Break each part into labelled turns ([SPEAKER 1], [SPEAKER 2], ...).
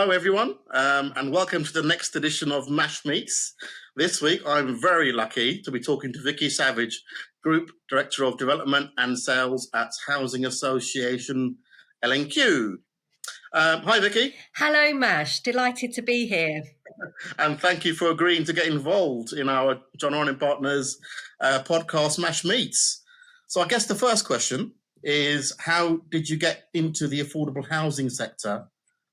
[SPEAKER 1] Hello, everyone, and welcome to the next edition of Mash Meets. This week, I'm very lucky to be talking to Vicky Savage, Group Director of Development and Sales at Housing Association L&Q. Hi, Vicky.
[SPEAKER 2] Hello, Mash. Delighted to be here.
[SPEAKER 1] And thank you for agreeing to get involved in our John Arning Partners podcast, Mash Meets. So I guess the first question is, how did you get into the affordable housing sector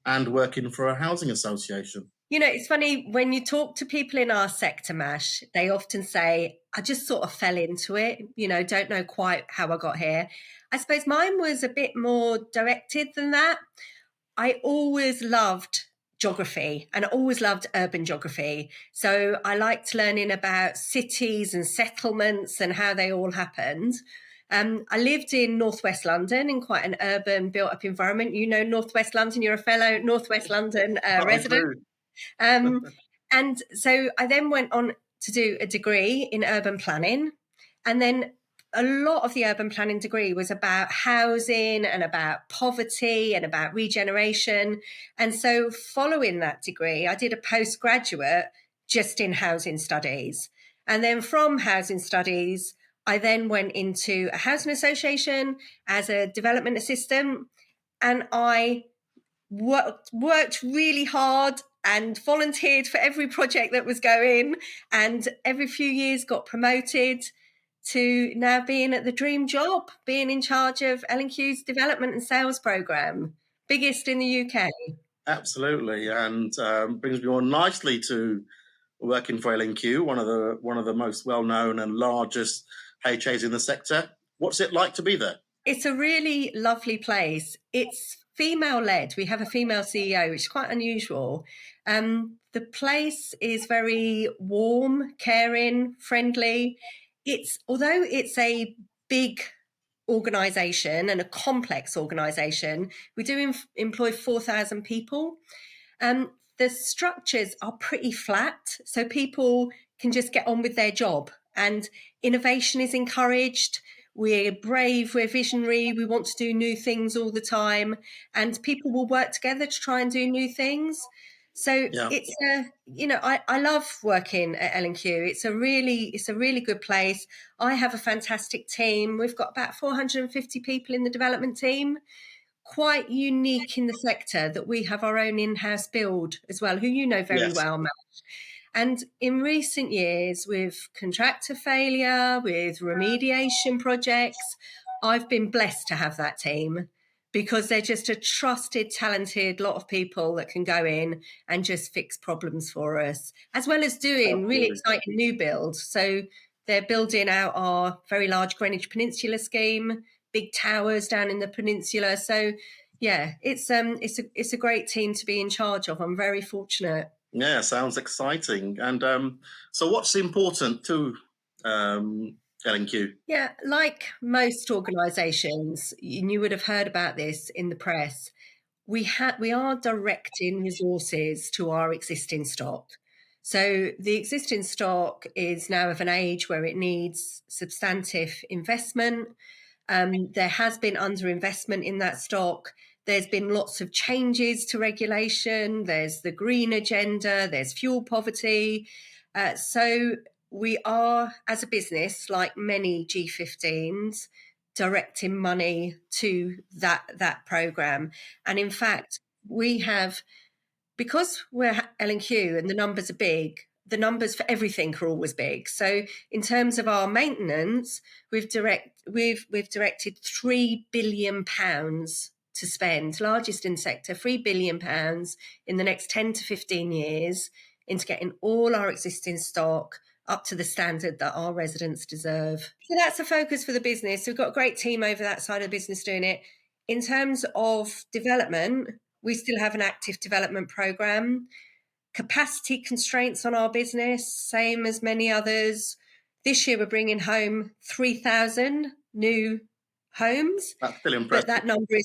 [SPEAKER 1] and working for a housing association?
[SPEAKER 2] You know, it's funny, when you talk to people in our sector, Mash, they often say, I just sort of fell into it, don't know quite how I got here. I suppose mine was a bit more directed than that. I always loved geography and I always loved urban geography. So I liked learning about cities and settlements and how they all happened. I lived in Northwest London in quite an urban built-up environment. You know Northwest London, you're a fellow Northwest London resident. And so I then went on to do a degree in urban planning. And then a lot of the urban planning degree was about housing and about poverty and about regeneration. And so following that degree, I did a postgraduate just in housing studies. And then from housing studies, I then went into a housing association as a development assistant, and I worked really hard and volunteered for every project that was going, and every few years got promoted to now being at the dream job, being in charge of L&Q's development and sales program, biggest in the UK.
[SPEAKER 1] Absolutely, and brings me on nicely to working for L&Q, one of the most well-known and largest HAs in the sector. What's it like to be there?
[SPEAKER 2] It's a really lovely place. It's female-led. We have a female CEO, which is quite unusual. The place is very warm, caring, friendly. Although it's a big organisation and a complex organisation, we do employ 4,000 people. The structures are pretty flat, so people can just get on with their job, and innovation is encouraged. We're brave, we're visionary, we want to do new things all the time, and people will work together to try and do new things. So it's I love working at L&Q. It's a really good place. I have a fantastic team. We've got about 450 people in the development team. Quite unique in the sector that we have our own in-house build as well, who you know very well, Matt. And in recent years, with contractor failure, with remediation projects, I've been blessed to have that team, because they're just a trusted, talented lot of people that can go in and just fix problems for us, as well as doing really exciting new builds. So they're building out our very large Greenwich Peninsula scheme, big towers down in the peninsula. So yeah, it's a great team to be in charge of. I'm very fortunate.
[SPEAKER 1] Yeah, sounds exciting. And so what's important to L&Q?
[SPEAKER 2] Yeah, like most organisations, you would have heard about this in the press, we are directing resources to our existing stock. So the existing stock is now of an age where it needs substantive investment. There has been underinvestment in that stock. There's been lots of changes to regulation. There's the green agenda. There's fuel poverty. So we are, as a business, like many G15s, directing money to that programme. And in fact, we have, because we're L&Q and the numbers are big, the numbers for everything are always big. So in terms of our maintenance, we've directed £3 billion to spend, largest in sector, £3 billion in the next 10 to 15 years into getting all our existing stock up to the standard that our residents deserve. So that's a focus for the business. We've got a great team over that side of the business doing it. In terms of development, we still have an active development programme. Capacity constraints on our business, same as many others. This year we're bringing home 3,000 new homes.
[SPEAKER 1] That's still impressive.
[SPEAKER 2] But that number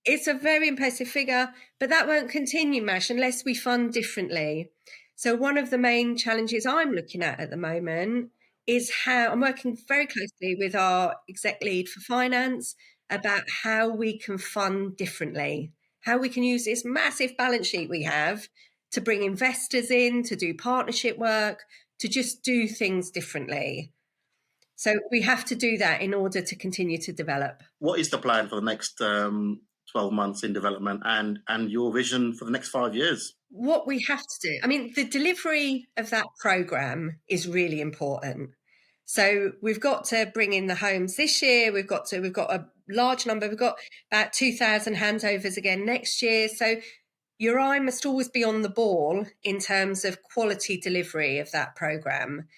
[SPEAKER 2] it's a very impressive figure, but that won't continue, Mash, unless we fund differently. So one of the main challenges I'm looking at the moment is how I'm working very closely with our exec lead for finance about how we can fund differently, how we can use this massive balance sheet we have to bring investors in, to do partnership work, to just do things differently. So we have to do that in order to continue to develop.
[SPEAKER 1] What is the plan for the next 12 months in development, and your vision for the next 5 years?
[SPEAKER 2] What we have to do, I mean, the delivery of that programme is really important. So we've got to bring in the homes this year. We've got a large number. We've got about 2,000 handovers again next year. So your eye must always be on the ball in terms of quality delivery of that programme.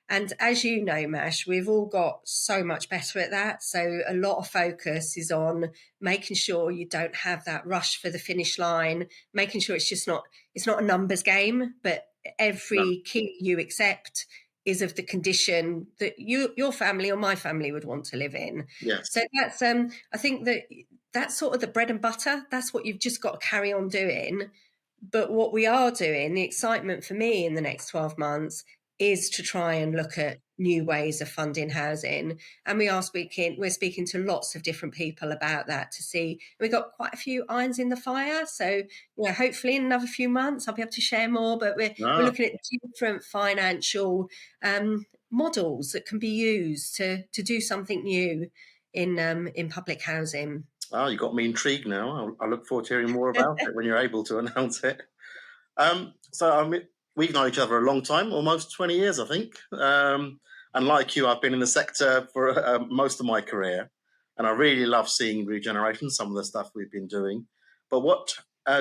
[SPEAKER 2] And as you know, Mash, we've all got so much better at that. So a lot of focus is on making sure you don't have that rush for the finish line, making sure it's not a numbers game, but every key you accept is of the condition that your family or my family would want to live in.
[SPEAKER 1] Yes.
[SPEAKER 2] So that's I think that's sort of the bread and butter. That's what you've just got to carry on doing. But what we are doing, the excitement for me in the next 12 months is to try and look at new ways of funding housing. And we're speaking to lots of different people about that to see. We've got quite a few irons in the fire. So, hopefully in another few months, I'll be able to share more, but we're looking at different financial models that can be used to do something new in public housing.
[SPEAKER 1] Oh, you got me intrigued now. I look forward to hearing more about it when you're able to announce it. We've known each other a long time, almost 20 years, I think. And like you, I've been in the sector for most of my career. And I really love seeing regeneration, some of the stuff we've been doing. But what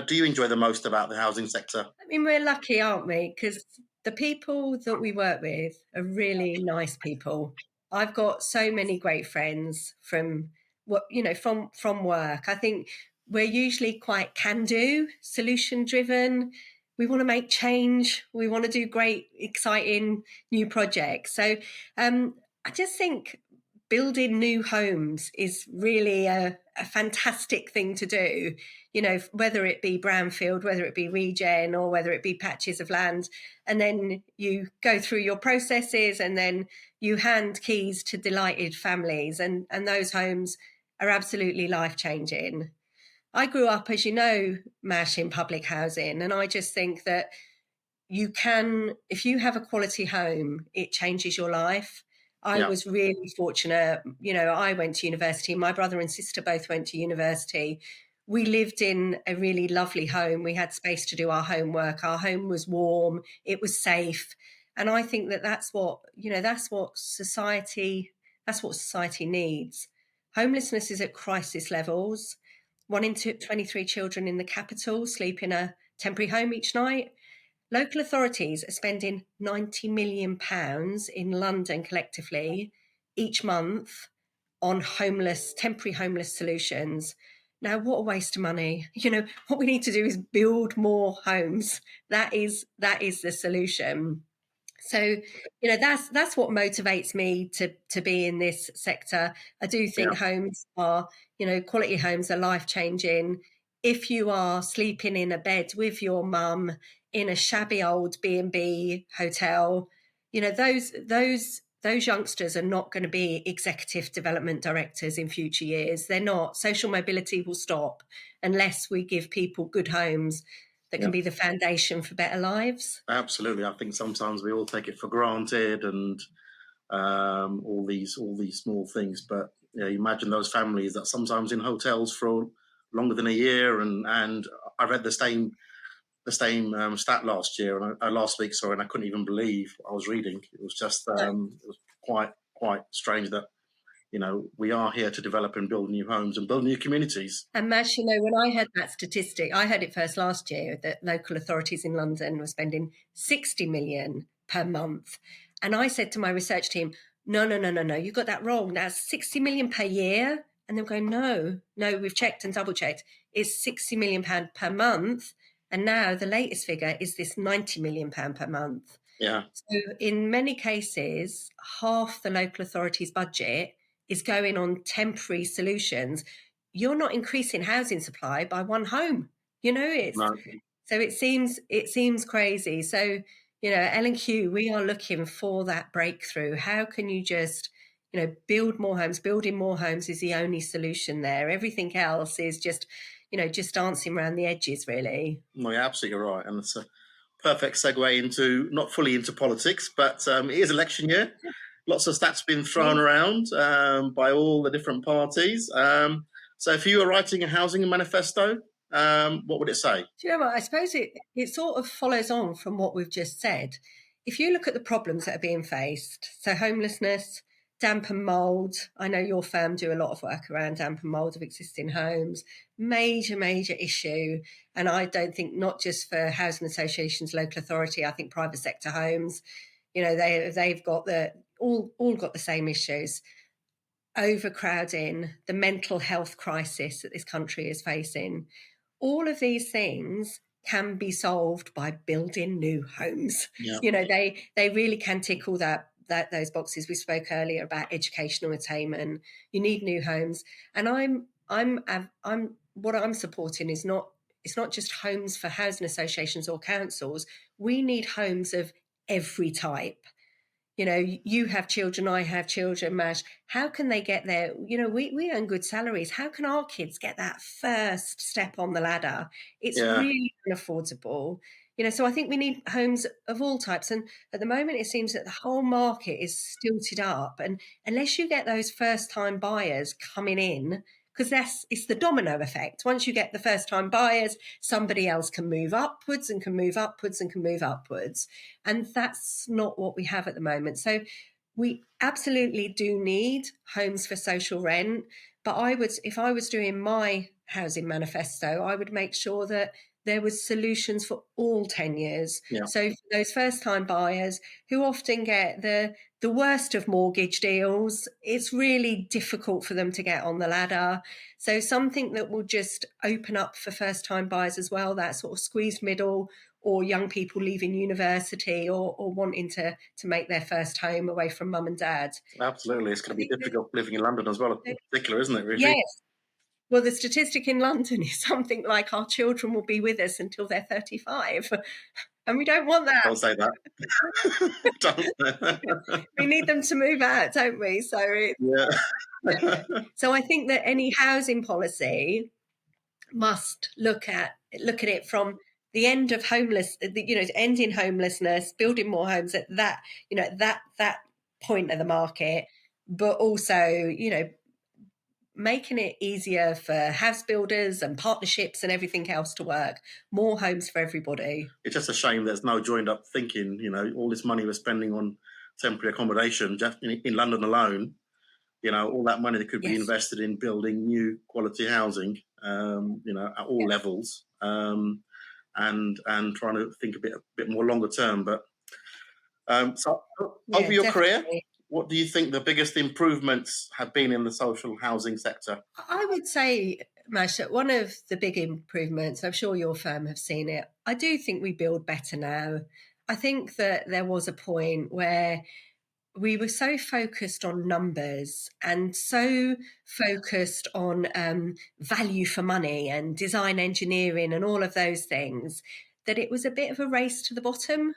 [SPEAKER 1] do you enjoy the most about the housing sector?
[SPEAKER 2] I mean, we're lucky, aren't we? Because the people that we work with are really nice people. I've got so many great friends from work. I think we're usually quite can-do, solution-driven. We want to make change. We want to do great, exciting new projects. So I just think building new homes is really a fantastic thing to do, whether it be brownfield, whether it be regen, or whether it be patches of land. And then you go through your processes and then you hand keys to delighted families. And those homes are absolutely life-changing. I grew up, as you know, Mash, in public housing. And I just think that if you have a quality home, it changes your life. I was really fortunate. I went to university. My brother and sister both went to university. We lived in a really lovely home. We had space to do our homework. Our home was warm. It was safe. And I think that's what society needs. Homelessness is at crisis levels. 1 in 23 children in the capital sleep in a temporary home each night. Local authorities are spending £90 million in London collectively each month on temporary homeless solutions. Now, what a waste of money. What we need to do is build more homes. That is the solution. So, that's what motivates me to be in this sector. I do think homes are, quality homes are life-changing. If you are sleeping in a bed with your mum in a shabby old B&B hotel, those youngsters are not going to be executive development directors in future years. They're not. Social mobility will stop unless we give people good homes that can be the foundation for better lives.
[SPEAKER 1] Absolutely. I think sometimes we all take it for granted and all these small things. But you imagine those families that sometimes in hotels for longer than a year. And I read the same stat last week, and I couldn't even believe what I was reading. It was just it was quite strange that we are here to develop and build new homes and build new communities.
[SPEAKER 2] And Mash, when I heard that statistic, I heard it first last year that local authorities in London were spending 60 million per month. And I said to my research team, no, you got that wrong. That's 60 million per year. And they're going, no, we've checked and double checked. It's 60 million pound per month. And now the latest figure is this 90 million pound per month.
[SPEAKER 1] Yeah.
[SPEAKER 2] So in many cases, half the local authority's budget is going on temporary solutions. You're not increasing housing supply by one home. So it seems crazy. So, L&Q, we are looking for that breakthrough. How can you just, build more homes? Building more homes is the only solution there. Everything else is just, just dancing around the edges, really.
[SPEAKER 1] No, you're absolutely right. And it's a perfect segue into, not fully into politics, but it is election year. Lots of stats being thrown around by all the different parties. So if you were writing a housing manifesto, what would it say?
[SPEAKER 2] Do you know what? I suppose it sort of follows on from what we've just said. If you look at the problems that are being faced, so homelessness, damp and mould, I know your firm do a lot of work around damp and mould of existing homes, major issue. And I don't think not just for housing associations, local authority, I think private sector homes, they've got all got the same issues. Overcrowding, the mental health crisis that this country is facing. All of these things can be solved by building new homes.
[SPEAKER 1] Yeah.
[SPEAKER 2] They really can tick all those boxes. We spoke earlier about educational attainment. You need new homes, and I'm what I'm supporting is not, it's not just homes for housing associations or councils. We need homes of every type. You have children, I have children, Mash. How can they get there? We earn good salaries. How can our kids get that first step on the ladder? It's really unaffordable. So I think we need homes of all types. And at the moment, it seems that the whole market is stilted up. And unless you get those first-time buyers coming in, because it's the domino effect. Once you get the first-time buyers, somebody else can move upwards and can move upwards and can move upwards. And that's not what we have at the moment. So we absolutely do need homes for social rent. But if I was doing my housing manifesto, I would make sure that there was solutions for all tenures.
[SPEAKER 1] Yeah.
[SPEAKER 2] So for those first-time buyers who often get the worst of mortgage deals, it's really difficult for them to get on the ladder. So something that will just open up for first-time buyers as well, that sort of squeezed middle, or young people leaving university or wanting to make their first home away from mum and dad.
[SPEAKER 1] Absolutely. It's going to be difficult living in London as well, in particular, isn't it, really?
[SPEAKER 2] Yes. Well, the statistic in London is something like our children will be with us until they're 35. And we don't want that.
[SPEAKER 1] Don't say that.
[SPEAKER 2] We need them to move out, don't we? So So I think that any housing policy must look at it from the end of ending homelessness, building more homes at that point of the market, but also, making it easier for house builders and partnerships and everything else to work. More homes for everybody.
[SPEAKER 1] It's just a shame there's no joined up thinking, all this money we're spending on temporary accommodation just in London alone, all that money that could be invested in building new quality housing, at all levels, and trying to think a bit more longer term. But so over your career, what do you think the biggest improvements have been in the social housing sector?
[SPEAKER 2] I would say, Mash, that one of the big improvements, I'm sure your firm have seen it, I do think we build better now. I think that there was a point where we were so focused on numbers and so focused on value for money and design engineering and all of those things that it was a bit of a race to the bottom.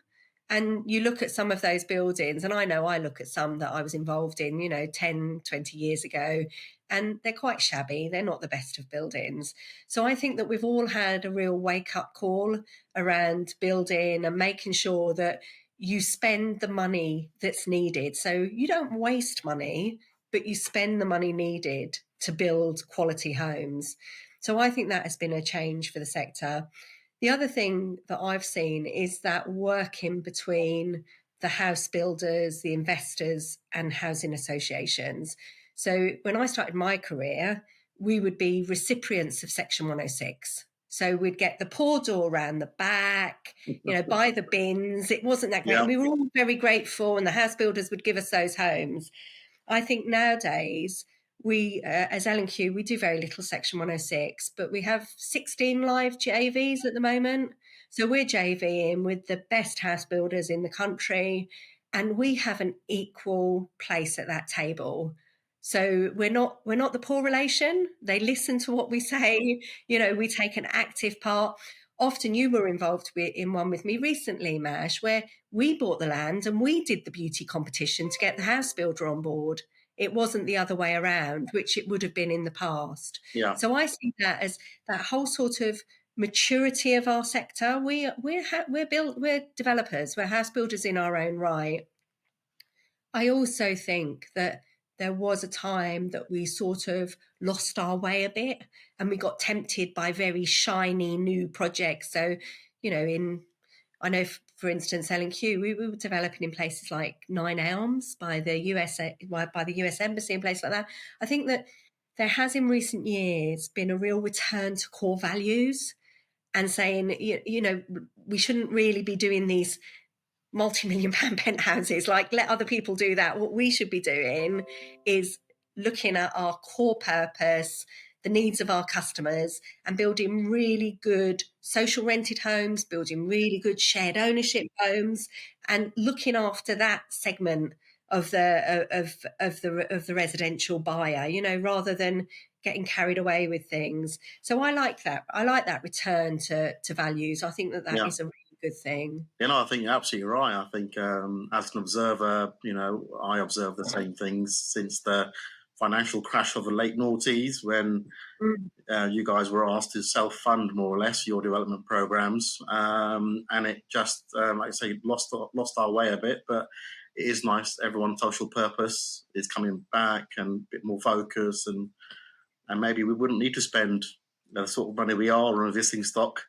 [SPEAKER 2] And you look at some of those buildings, and I know I look at some that I was involved in, 10, 20 years ago, and they're quite shabby. They're not the best of buildings. So I think that we've all had a real wake-up call around building and making sure that you spend the money that's needed. So you don't waste money, but you spend the money needed to build quality homes. So I think that has been a change for the sector. The other thing that I've seen is that working between the house builders, the investors, and housing associations. So when I started my career, we would be recipients of Section 106. So we'd get the pour door around the back, buy the bins. It wasn't that great.
[SPEAKER 1] Yeah.
[SPEAKER 2] And we were all very grateful, and the house builders would give us those homes. I think nowadays, we, as L&Q, we do very little Section 106, but we have 16 live JVs at the moment. So we're JVing with the best house builders in the country, and we have an equal place at that table. So we're not the poor relation. They listen to what we say. We take an active part. Often you were involved in one with me recently, Mash, where we bought the land and we did the beauty competition to get the house builder on board. It wasn't the other way around, which it would have been in the past.
[SPEAKER 1] Yeah.
[SPEAKER 2] So I see that as that whole sort of maturity of our sector. We're developers, we're house builders in our own right. I also think that there was a time that we sort of lost our way a bit, and we got tempted by very shiny new projects. So, I know, for instance, L&Q, we were developing in places like Nine Elms by the US Embassy and places like that. I think that there has in recent years been a real return to core values and saying, we shouldn't really be doing these multi-million pound penthouses, like let other people do that. What we should be doing is looking at our core purpose, the needs of our customers, and building really good social rented homes, building really good shared ownership homes, and looking after that segment of the residential buyer, rather than getting carried away with things. So I like that return to values. I think that is a really good thing.
[SPEAKER 1] I think you're absolutely right. I think as an observer, I observe the same things since the financial crash of the late noughties, when you guys were asked to self-fund more or less your development programs, and it just, like I say, lost our way a bit. But it is nice. Everyone's social purpose is coming back and a bit more focus, and maybe we wouldn't need to spend the sort of money we are on existing stock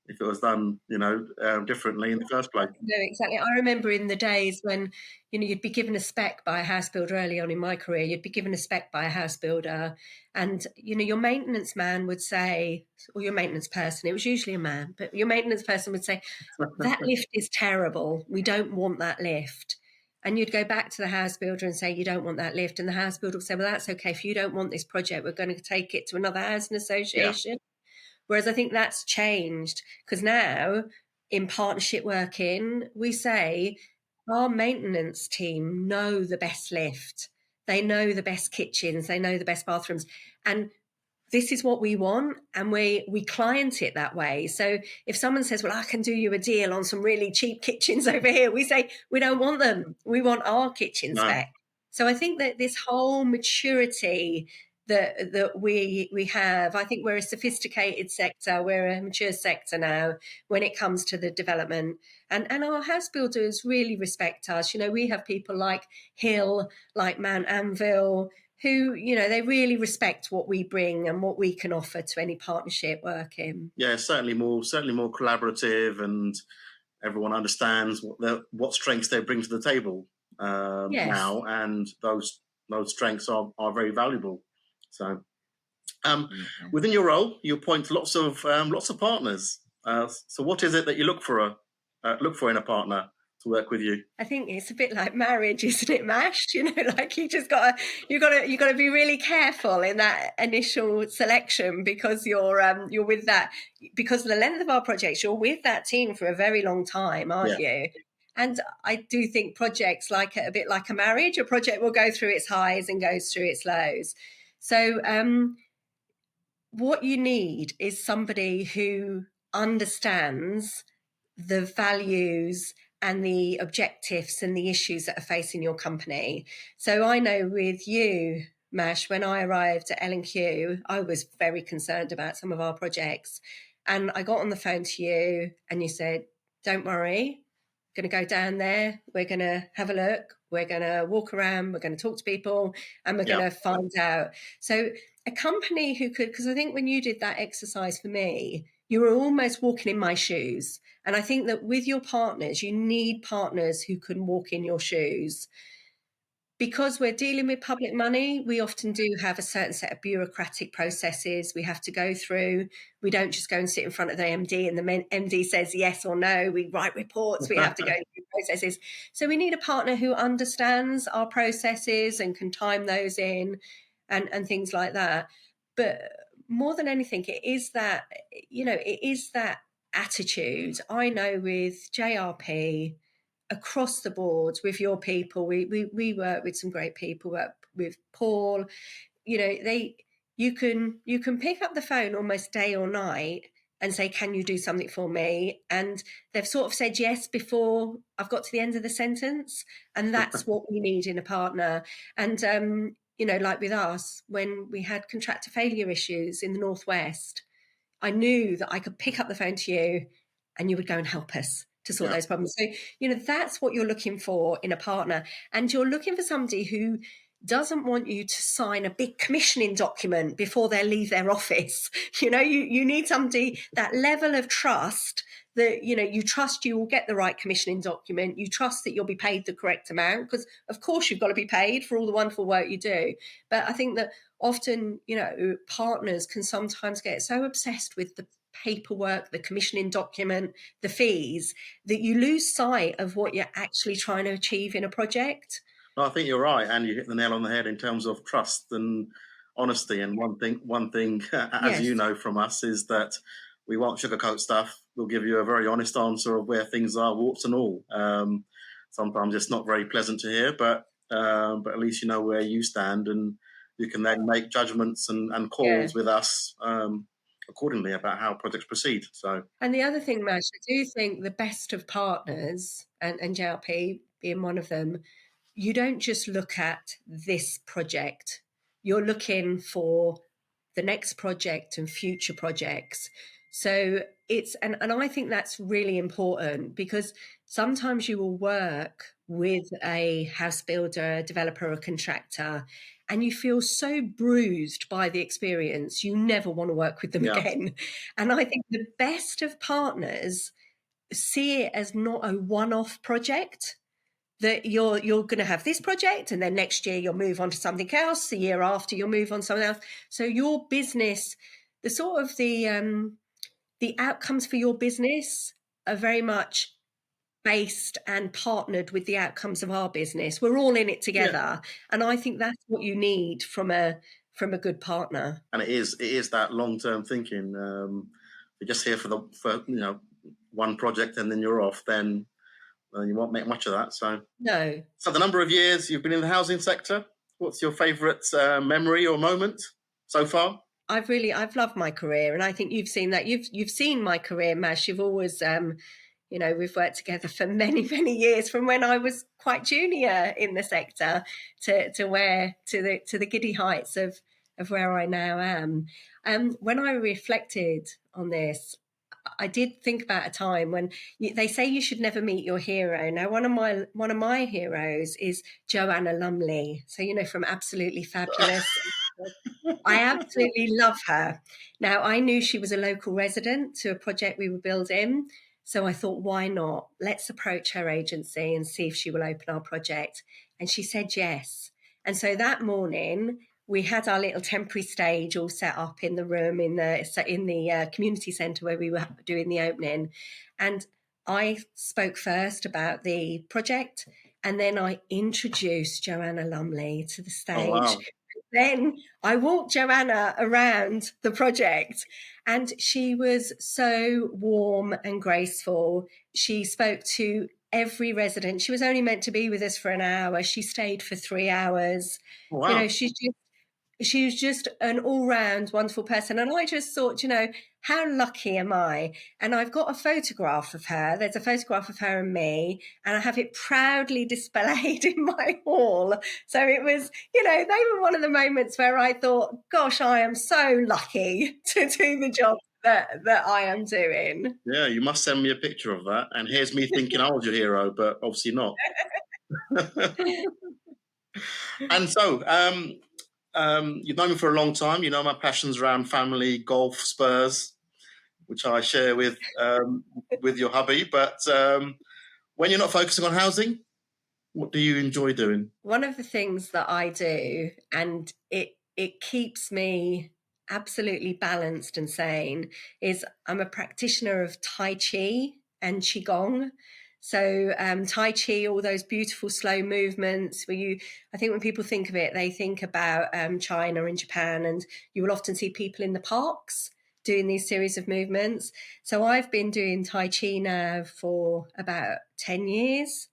[SPEAKER 1] if it was done, differently in the first place.
[SPEAKER 2] No, exactly. I remember in the days when, you'd be given a spec by a house builder early on in my career, you'd be given a spec by a house builder, and, your maintenance man would say, or your maintenance person, it was usually a man, but your maintenance person would say, that lift is terrible. We don't want that lift. And you'd go back to the house builder and say, you don't want that lift. And the house builder would say, well, that's okay. If you don't want this project, we're going to take it to another housing association. Yeah. Whereas I think that's changed, because now in partnership working, we say our maintenance team know the best lift. They know the best kitchens. They know the best bathrooms. And this is what we want, and we client it that way. So if someone says, well, I can do you a deal on some really cheap kitchens over here, we say, we don't want them. We want our kitchen spec. So I think that this whole maturity that we have, I think we're a sophisticated sector, we're a mature sector now when it comes to the development, and our house builders really respect us. We have people like Hill, like Mount Anvil, who, they really respect what we bring and what we can offer to any partnership working.
[SPEAKER 1] Yeah, certainly more collaborative, and everyone understands what strengths they bring to the table now, and those strengths are very valuable. So, within your role, you appoint lots of partners. So, what is it that you look for in a partner to work with you?
[SPEAKER 2] I think it's a bit like marriage, isn't it, Mash? Like you gotta be really careful in that initial selection, because you're with that, because of the length of our projects, you're with that team for a very long time, aren't you? And I do think projects like a bit like a marriage. A project will go through its highs and goes through its lows. So what you need is somebody who understands the values and the objectives and the issues that are facing your company. So I know with you, Mash, when I arrived at L&Q, I was very concerned about some of our projects. And I got on the phone to you and you said, don't worry, going to go down there, we're going to have a look, we're going to walk around, we're going to talk to people, and we're going to find out. So a company who could, because I think when you did that exercise for me, you were almost walking in my shoes. And I think that with your partners, you need partners who can walk in your shoes. Because we're dealing with public money, we often do have a certain set of bureaucratic processes we have to go through. We don't just go and sit in front of the MD and the MD says yes or no. We write reports, we have to go through processes. So we need a partner who understands our processes and can time those in and things like that. But more than anything, it is that attitude. I know with JRP, across the board with your people, we work with some great people, work with Paul, you can pick up the phone almost day or night and say, can you do something for me? And they've sort of said yes before I've got to the end of the sentence. And that's what we need in a partner. And, like with us, when we had contractor failure issues in the Northwest, I knew that I could pick up the phone to you and you would go and help us to sort those problems. So, that's what you're looking for in a partner. And you're looking for somebody who doesn't want you to sign a big commissioning document before they leave their office. You need somebody, that level of trust that, you trust you will get the right commissioning document. You trust that you'll be paid the correct amount, because of course you've got to be paid for all the wonderful work you do. But I think that often, partners can sometimes get so obsessed with the paperwork, the commissioning document, the fees, that you lose sight of what you're actually trying to achieve in a project.
[SPEAKER 1] No, I think you're right, and you hit the nail on the head in terms of trust and honesty. And one thing, as you know from us, is that we won't sugarcoat stuff. We'll give you a very honest answer of where things are, warts and all. Sometimes it's not very pleasant to hear, but at least you know where you stand, and you can then make judgments and calls with us accordingly about how projects proceed. So,
[SPEAKER 2] and the other thing, Mash, I do think the best of partners, and JLP being one of them, you don't just look at this project. You're looking for the next project and future projects. So and I think that's really important, because sometimes you will work with a house builder, developer, or contractor, and you feel so bruised by the experience, you never want to work with them again. And I think the best of partners see it as not a one-off project, that you're going to have this project, and then next year you'll move on to something else. The year after you'll move on to something else. So your business, the sort of the outcomes for your business are very much based and partnered with the outcomes of our business. We're all in it together, and I think that's what you need from a good partner.
[SPEAKER 1] And it is that long-term thinking. If you're just here for one project and then you're off, then you won't make much of that. So
[SPEAKER 2] no.
[SPEAKER 1] So the number of years you've been in the housing sector, what's your favourite memory or moment so far?
[SPEAKER 2] I've loved my career, and I think you've seen that. You've seen my career, Mash. You've always, we've worked together for many, many years, from when I was quite junior in the sector to the giddy heights of where I now am. When I reflected on this, I did think about a time when they say you should never meet your hero. Now, one of my heroes is Joanna Lumley. So, from Absolutely Fabulous. I absolutely love her. Now, I knew she was a local resident to a project we were building. So I thought, why not? Let's approach her agency and see if she will open our project. And she said yes. And so that morning, we had our little temporary stage all set up in the room in the community centre where we were doing the opening. And I spoke first about the project, and then I introduced Joanna Lumley to the stage.
[SPEAKER 1] Oh, wow.
[SPEAKER 2] Then I walked Joanna around the project, and she was so warm and graceful. She spoke to every resident. She was only meant to be with us for an hour. She stayed for 3 hours.
[SPEAKER 1] Wow.
[SPEAKER 2] She was just an all-round wonderful person. And I just thought, how lucky am I? And I've got a photograph of her. There's a photograph of her and me, and I have it proudly displayed in my hall. So it was, they were one of the moments where I thought, gosh, I am so lucky to do the job that I am doing.
[SPEAKER 1] Yeah, you must send me a picture of that. And here's me thinking I was your hero, but obviously not. And so, you've known me for a long time. You know my passions around family, golf, Spurs, which I share with your hubby. But when you're not focusing on housing, what do you enjoy doing?
[SPEAKER 2] One of the things that I do, and it keeps me absolutely balanced and sane, is I'm a practitioner of Tai Chi and Qigong. So Tai Chi, all those beautiful slow movements where I think when people think of it, they think about China and Japan, and you will often see people in the parks doing these series of movements. So I've been doing Tai Chi now for about 10 years.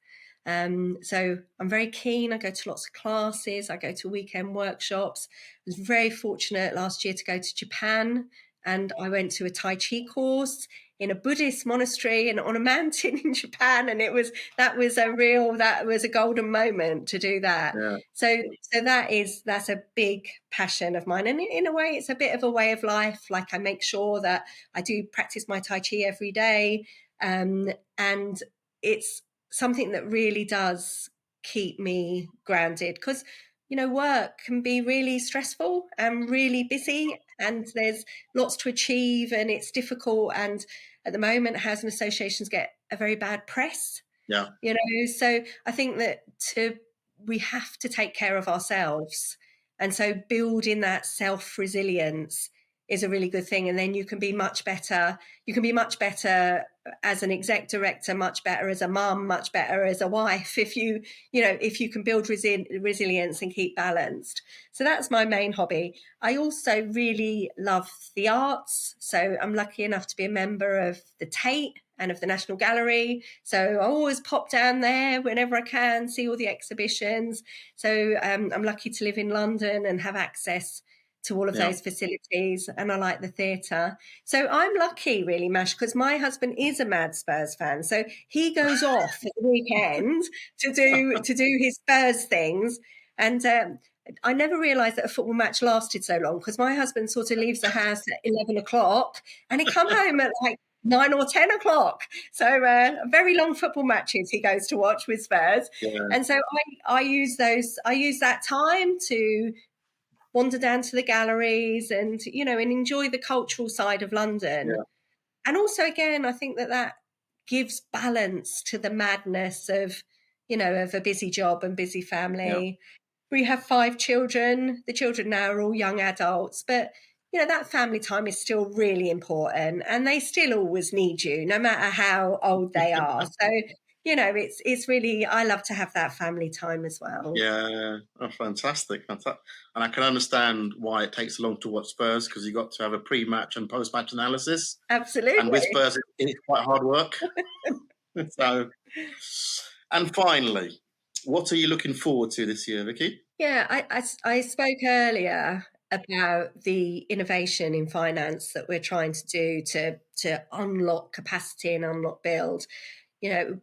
[SPEAKER 2] So I'm very keen. I go to lots of classes. I go to weekend workshops. I was very fortunate last year to go to Japan and I went to a Tai Chi course in a Buddhist monastery and on a mountain in Japan, and that was a golden moment to do that.
[SPEAKER 1] Yeah.
[SPEAKER 2] So that's a big passion of mine, and in a way, it's a bit of a way of life. Like I make sure that I do practice my Tai Chi every day, and it's something that really does keep me grounded because work can be really stressful and really busy, and there's lots to achieve, and it's difficult. And at the moment, housing associations get a very bad press.
[SPEAKER 1] Yeah.
[SPEAKER 2] So I think that we have to take care of ourselves, and so building that self-resilience is a really good thing. And then you can be much better. You can be much better as an exec director, much better as a mum, much better as a wife if you can build resilience and keep balanced. So that's my main hobby. I also really love the arts. So I'm lucky enough to be a member of the Tate and of the National Gallery. So I always pop down there whenever I can, see all the exhibitions. So I'm lucky to live in London and have access to all of those facilities, and I like the theatre. So I'm lucky, really, Mash, because my husband is a mad Spurs fan. So he goes off at the weekend to do his Spurs things, and I never realised that a football match lasted so long because my husband sort of leaves the house at 11 o'clock and he come home at like 9 or 10 o'clock. So very long football matches he goes to watch with Spurs.
[SPEAKER 1] Yeah.
[SPEAKER 2] And so I use that time to wander down to the galleries and enjoy the cultural side of London.
[SPEAKER 1] Yeah.
[SPEAKER 2] And also, again, I think that gives balance to the madness of a busy job and busy family. Yeah. We have 5 children. The children now are all young adults, but that family time is still really important, and they still always need you, no matter how old they are. So it's really, I love to have that family time as well.
[SPEAKER 1] Yeah, fantastic. And I can understand why it takes so long to watch Spurs, because you've got to have a pre-match and post-match analysis.
[SPEAKER 2] Absolutely.
[SPEAKER 1] And with Spurs, it's quite hard work. So, and finally, what are you looking forward to this year, Vicky?
[SPEAKER 2] Yeah, I spoke earlier about the innovation in finance that we're trying to do to unlock capacity and unlock build.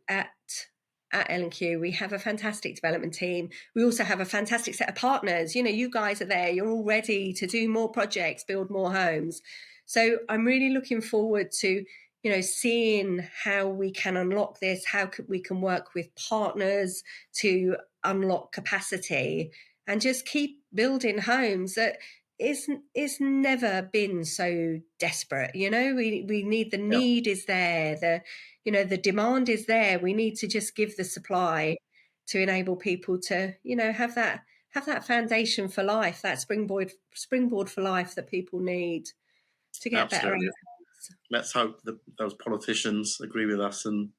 [SPEAKER 2] At L&Q, we have a fantastic development team. We also have a fantastic set of partners. You guys are there. You're all ready to do more projects, build more homes. So I'm really looking forward to seeing how we can unlock this, how we can work with partners to unlock capacity and just keep building homes that it's never been so desperate. We need, the need is there, the demand is there. We need to just give the supply to enable people to have that foundation for life, that springboard for life that people need to get better outcomes.
[SPEAKER 1] Let's hope that those politicians agree with us and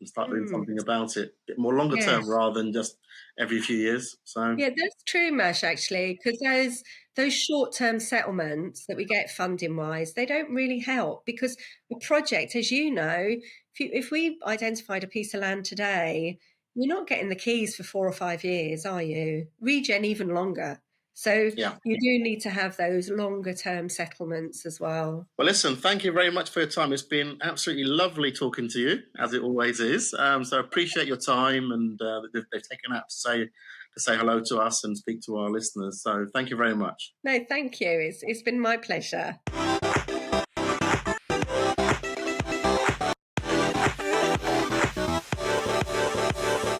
[SPEAKER 1] start doing something about it. A bit more longer term rather than just every few years. So
[SPEAKER 2] yeah, that's true, Mash, actually, because those short-term settlements that we get funding-wise, they don't really help, because the project, as you know, if we identified a piece of land today, you're not getting the keys for 4 or 5 years, are you? Regen even longer. So you do need to have those longer term settlements as well.
[SPEAKER 1] Well, listen, thank you very much for your time. It's been absolutely lovely talking to you, as it always is. So I appreciate your time, and they've taken out to say hello to us and speak to our listeners. So thank you very much.
[SPEAKER 2] No, thank you. It's been my pleasure.